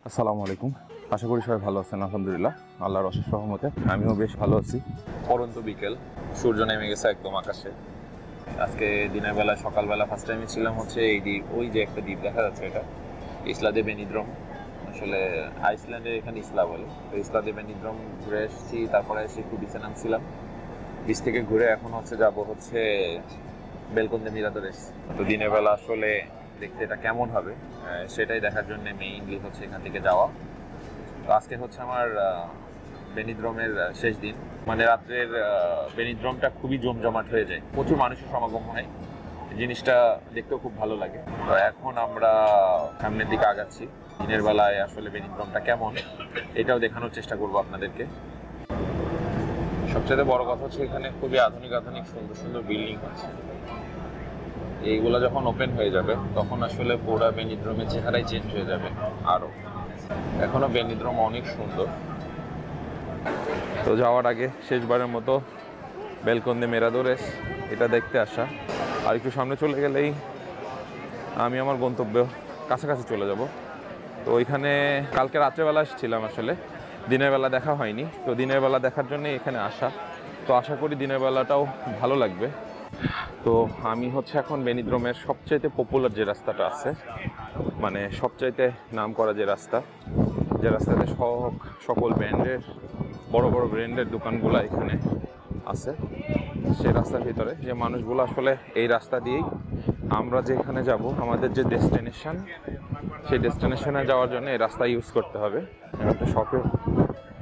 আসসালামু আলাইকুম। আশা করি সবাই ভালো আছেন। আলহামদুলিল্লাহ, আল্লাহর অশেষ রহমতে আমিও বেশ ভালো আছি। পরন্ত বিকেল, সূর্য নেমে গেছে একদম আকাশে। আজকে দিনের বেলা সকালবেলা ফার্স্ট টাইমে ছিলাম হচ্ছে এই দ্বীপ, ওই যে একটা দ্বীপ দেখা যাচ্ছে, এটা ইসলা দে বেনিদ্রম। আসলে আইসল্যান্ডের এখানে ইসলা বলে, তো ইসলা দে বেনিদ্রম ঘুরে এসেছি। তারপরে এসে একটু বিচে নামছিলাম, বিচ থেকে ঘুরে এখন যাব হচ্ছে বেলকন দে মিরাদোরেস। তো দিনের বেলা আসলে দেখতে এটা কেমন হবে সেটাই দেখার জন্য মেইনলি হচ্ছে এখান থেকে যাওয়া। তো আজকে হচ্ছে আমার বেনিদ্রমের শেষ দিন, মানে রাত্রের বেনিদ্রমটা খুবই জমজমাট হয়ে যায়, প্রচুর মানুষের সমাগম হয়, জিনিসটা দেখতেও খুব ভালো লাগে। তো এখন আমরা সামনের দিকে আগাচ্ছি। দিনের বেলায় আসলে বেনিদ্রমটা কেমন এটাও দেখানোর চেষ্টা করবো আপনাদেরকে। সবচেয়ে বড় কথা হচ্ছে এখানে খুবই আধুনিক সুন্দর সুন্দর বিল্ডিং আছে। এইগুলো যখন ওপেন হয়ে যাবে তখন আসলে পুরো বেনিদ্রমের চেহারাই চেঞ্জ হয়ে যাবে আরো। এখনো বেনিদ্রম অনেক সুন্দর। তো যাওয়ার আগে শেষবারের মতো বেলকন দে মিরাদোরেস এটা দেখতে আসা। আর একটু সামনে চলে গেলেই আমি আমার গন্তব্য কাছাকাছি চলে যাব। তো ওইখানে কালকে রাত্রেবেলা এসেছিলাম, আসলে দিনের বেলা দেখা হয়নি, তো দিনের বেলা দেখার জন্য এখানে আসা। তো আশা করি দিনের বেলাটাও ভালো লাগবে। তো আমি হচ্ছে এখন বেনিদ্রমের সবচাইতে পপুলার যে রাস্তাটা আছে, মানে সবচাইতে নাম করা যে রাস্তাতে সকল ব্র্যান্ডের বড় বড় ব্র্যান্ডের দোকানগুলো এখানে আছে। সেই রাস্তার ভিতরে যে মানুষগুলো আসলে এই রাস্তা দিয়েই আমরা যেখানে যাব, আমাদের যে ডেস্টিনেশন, সেই ডেস্টিনেশনে যাওয়ার জন্য এই রাস্তা ইউজ করতে হবে। আমি একটা শপে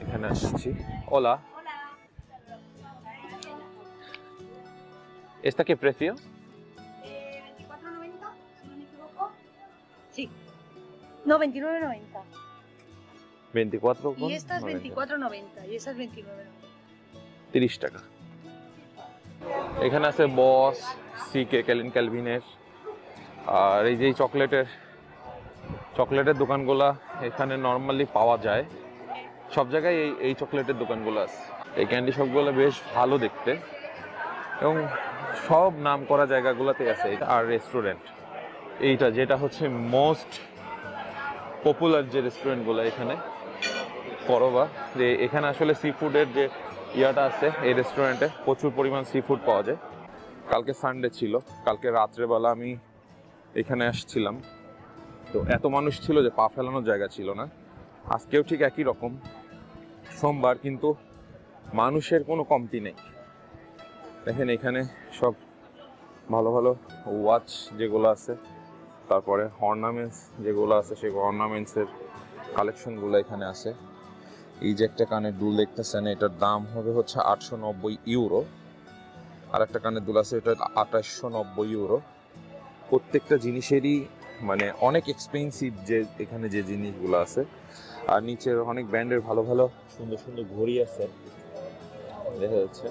এখানে আসছি। OLA, ¿Esta qué precio? 24,90, si no me equivoco. Sí. No, 29,90. 24 Y esta es 24,90 y esa es 29,90. 30 টাকা। এখানে আছে বস, সিকে, ক্যালভিনের। আর এই যে চকলেটের দোকানগুলা এখানে নর্মালি পাওয়া যায়, সব জায়গায় এই চকলেটের দোকানগুলো আছে। এই ক্যান্ডি শপগুলো বেশ ভালো দেখতে এবং সব নাম করা জায়গাগুলোতে আছে। এটা আর রেস্টুরেন্ট এইটা যেটা হচ্ছে মোস্ট পপুলার যে রেস্টুরেন্টগুলো এখানে করবা, যে এখানে আসলে সি ফুডের যে ইয়াটা আছে, এই রেস্টুরেন্টে প্রচুর পরিমাণ সি ফুড পাওয়া যায়। কালকে সানডে ছিল, কালকে রাত্রেবেলা আমি এখানে আসছিলাম, তো এত মানুষ ছিল যে পা ফেলানোর জায়গা ছিল না। আজকেও ঠিক একই রকম সোমবার, কিন্তু মানুষের কোনো কমতি নেই। দেখেন এখানে সব ভালো ভালো ওয়াচ যেগুলো আছে, তারপরে অর্নামেন্টস যেগুলো আছে, সেই অর্নামেন্টসের কালেকশনগুলো এখানে আছে। এই যে একটা কানের দুল দেখতেছেন, এটার দাম হবে হচ্ছে 890 ইউরো। আর একটা কানের দুল আছে, এটা 2890 ইউরো। প্রত্যেকটা জিনিসেরই মানে অনেক এক্সপেন্সিভ যে এখানে যে জিনিসগুলো আছে। আর নিচের অনেক ব্র্যান্ডের ভালো ভালো সুন্দর সুন্দর ঘড়ি আছে দেখা যাচ্ছে,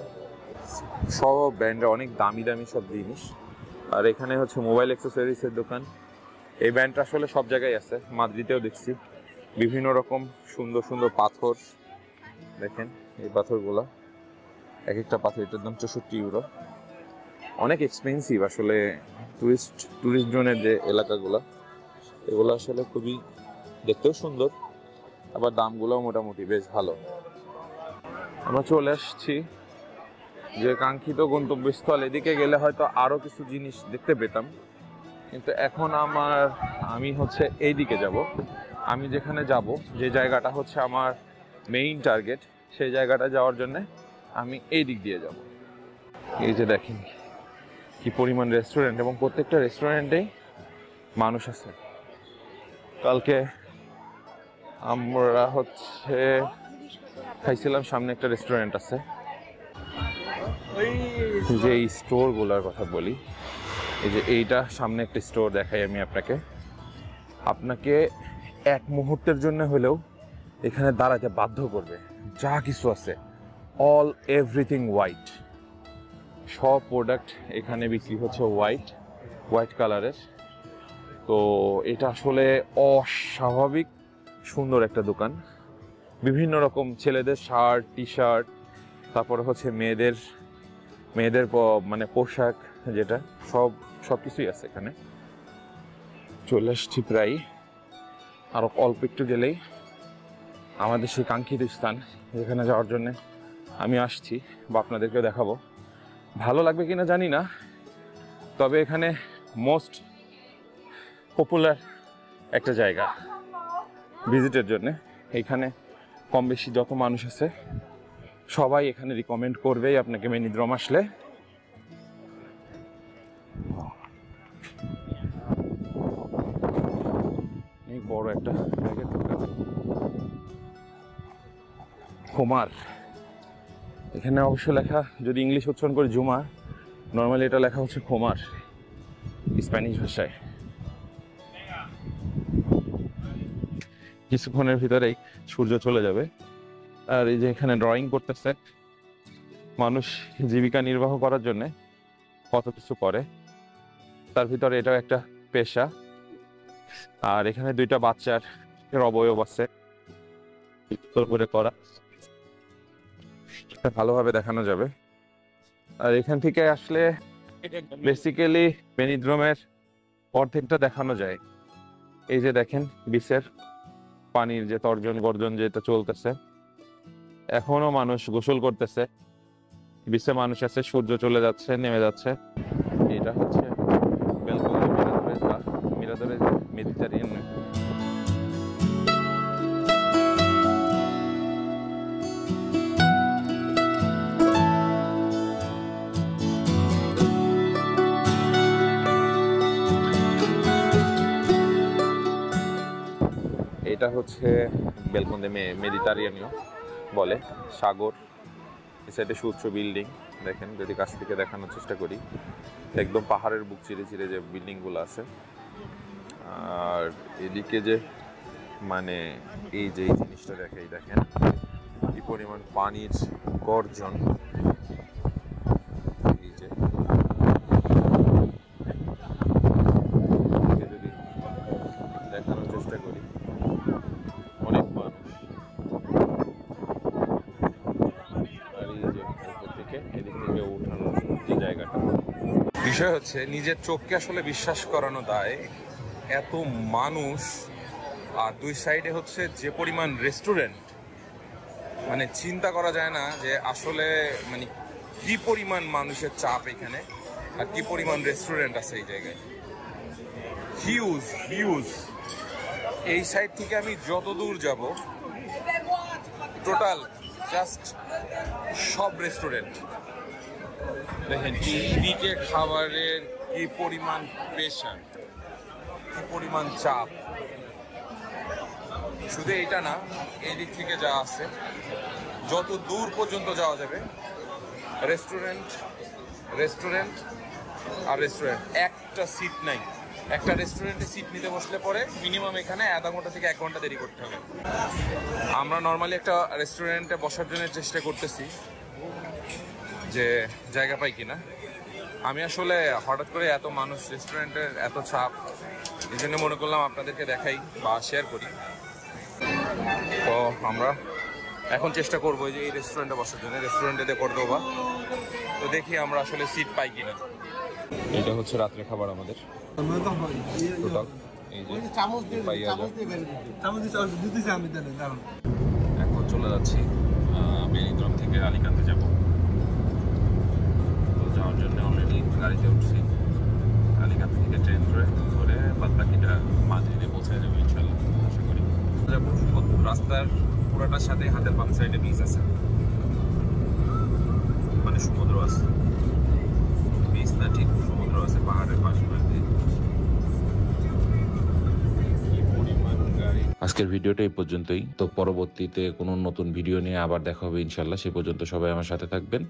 সব ব্র্যান্ডের অনেক দামি সব জিনিস। আর এখানে হচ্ছে মোবাইল অ্যাক্সেসরিজের দোকান। এই ব্র্যান্ডটা আসলে সব জায়গায় আছে, মাদ্রিদেও দেখছি বিভিন্ন রকম সুন্দর সুন্দর পাথর। দেখেন এই পাথরগুলো, এক একটা পাথর এটার দাম 64 ইউরো। অনেক এক্সপেন্সিভ আসলে। টুরিস্ট জোনের যে এলাকাগুলো, এগুলো আসলে খুবই দেখতেও সুন্দর, আবার দামগুলোও মোটামুটি বেশ ভালো। আমরা চলে আসছি যে কাঙ্ক্ষিত গন্তব্যস্থল। এদিকে গেলে হয়তো আরও কিছু জিনিস দেখতে পেতাম, কিন্তু এখন আমি হচ্ছে এই দিকে যাব। আমি যেখানে যাব, যে জায়গাটা হচ্ছে আমার মেইন টার্গেট, সেই জায়গাটা যাওয়ার জন্য আমি এই দিক দিয়ে যাব। এই যে দেখেন কি পরিমাণ রেস্টুরেন্ট, এবং প্রত্যেকটা রেস্টুরেন্টেই মানুষ আছে। কালকে আমরা হচ্ছে খাইছিলাম, সামনে একটা রেস্টুরেন্ট আছে। যে এই স্টোরগুলোর কথা বলি, এই যে এইটা সামনে একটা স্টোর দেখাই আমি আপনাকে এক মুহূর্তের জন্য হলেও এখানে দাঁড়াতে বাধ্য করবে। যা কিছু আছে অল এভরিথিং হোয়াইট, সব প্রোডাক্ট এখানে বিক্রি হচ্ছে হোয়াইট কালারের। তো এটা আসলে অস্বাভাবিক সুন্দর একটা দোকান। বিভিন্ন রকম ছেলেদের শার্ট, টি শার্ট, তারপরে হচ্ছে মেয়েদের মানে পোশাক, যেটা সব কিছুই আছে এখানে। চলে আসছি প্রায়। আরও অল্প একটু গেলেই আমাদের সেই কাঙ্ক্ষিত স্থান, যেখানে যাওয়ার জন্য আমি আসছি বা আপনাদেরকেও দেখাবো। ভালো লাগবে কিনা জানি না, তবে এখানে মোস্ট পপুলার একটা জায়গা ভিজিটের জন্য। এখানে কম বেশি যত মানুষ আছে সবাই এখানে রিকমেন্ড করবেই আপনাকে বেনিদ্রম আসলে। অনেক বড় একটা জায়গা, কুমার। এখানে অবশ্য লেখা, যদি ইংলিশ উচ্চারণ করে জুমার, নর্মালি এটা লেখা হচ্ছে কুমার স্প্যানিশ ভাষায়। কিছুক্ষণের ভিতরেই সূর্য চলে যাবে। আর এই যে এখানে ড্রয়িং করতেছে, মানুষ জীবিকা নির্বাহ করার জন্য কত কিছু করে, তার ভিতরে এটাও একটা পেশা। আর এখানে দুইটা বাচ্চার অবয়ব আছে করে করা, ভালোভাবে দেখানো যাবে। আর এখান থেকে আসলে বেসিক্যালি বেনিদ্রমের অর্ধেকটা দেখানো যায়। এই যে দেখেন বিচের পানির যে তর্জন গর্জন যেটা চলতেছে, এখনো মানুষ গোসল করতেছে, বিচে মানুষ আছে, সূর্য চলে যাচ্ছে, নেমে যাচ্ছে। এটা হচ্ছে বেলকন মিরাদরের মেডিটারিয়ান। এটা হচ্ছে বেলকন দে মেডিটারিয়ানিও বলে, সাগর। এই সাইডে সুউচ্চ বিল্ডিং দেখেন, যদি কাছ থেকে দেখানোর চেষ্টা করি, একদম পাহাড়ের বুক চিরে চিরে যে বিল্ডিংগুলো আছে। আর এদিকে যে মানে এই যে এই জিনিসটা দেখেন কি পরিমাণ পানির গর্জন। এই যে যদি দেখানোর চেষ্টা করি, অনেক মানুষ। আর এই যে উপর থেকে এদিক থেকে উঠানোর যে জায়গাটা, বিষয় হচ্ছে নিজের চোখকে আসলে বিশ্বাস করানো দায়। এত মানুষ, আর দুই সাইডে হচ্ছে যে পরিমাণ রেস্টুরেন্ট, মানে চিন্তা করা যায় না যে আসলে মানে কি পরিমাণ মানুষের চাপ এখানে, আর কি পরিমাণ রেস্টুরেন্ট আছে এই জায়গায়। Huge huge. এই সাইড থেকে আমি যত দূর যাব, টোটাল জাস্ট সব রেস্টুরেন্ট দেখেন। দিকে খাবারের কি পরিমাণ প্রেশার, কি পরিমাণ চাপ। শুধু এটা না, এই দিক থেকে যা আছে, যত দূর পর্যন্ত যাওয়া যাবে রেস্টুরেন্ট রেস্টুরেন্ট আর রেস্টুরেন্ট। একটা সিট নাই। একটা রেস্টুরেন্টে সিট নিতে বসলে পরে মিনিমাম এখানে আধা ঘন্টা থেকে 1 ঘন্টা দেরি করতে হবে। আমরা নর্মালি একটা রেস্টুরেন্টে বসার জন্য চেষ্টা করতেছি যে জায়গা পাই কিনা। আমি আসলে হঠাৎ করে এত মানুষ, রেস্টুরেন্টের এত চাপ, এই জন্য মনে করলাম আপনাদেরকে দেখাই বা শেয়ার করি। তো আমরা এখন চেষ্টা করবো যে এই রেস্টুরেন্টে বসার জন্য, রেস্টুরেন্টে কর্দোবা। তো দেখি আমরা আসলে সিট পাই কিনা। এটা হচ্ছে রাত্রে খাবার আমাদের টোটাল। এই যে এখন চলে যাচ্ছি বেনিদ্রম থেকে আলিকান্তে যাব। তো যাওয়ার জন্য অলরেডি গাড়িতে উঠছি। আলিকান্তে থেকে ট্রেন ধরে বাদবাকিটা মাদ্রিদে পৌঁছে যাবো ইনশাল্লাহ, আশা করি। যাবো রাস্তার পুরাটার সাথে হাতের বাম সাইডে বিচ আছে, মানে সমুদ্র আছে। বিচ না, ঠিক সমুদ্র আছে পাহাড়ের পাশে। আজকের ভিডিওটা এই পর্যন্তই। তো পরবর্তীতে কোনো নতুন ভিডিও নিয়ে আবার দেখা হবে ইনশাল্লাহ। সে পর্যন্ত সবাই আমার সাথে থাকবেন।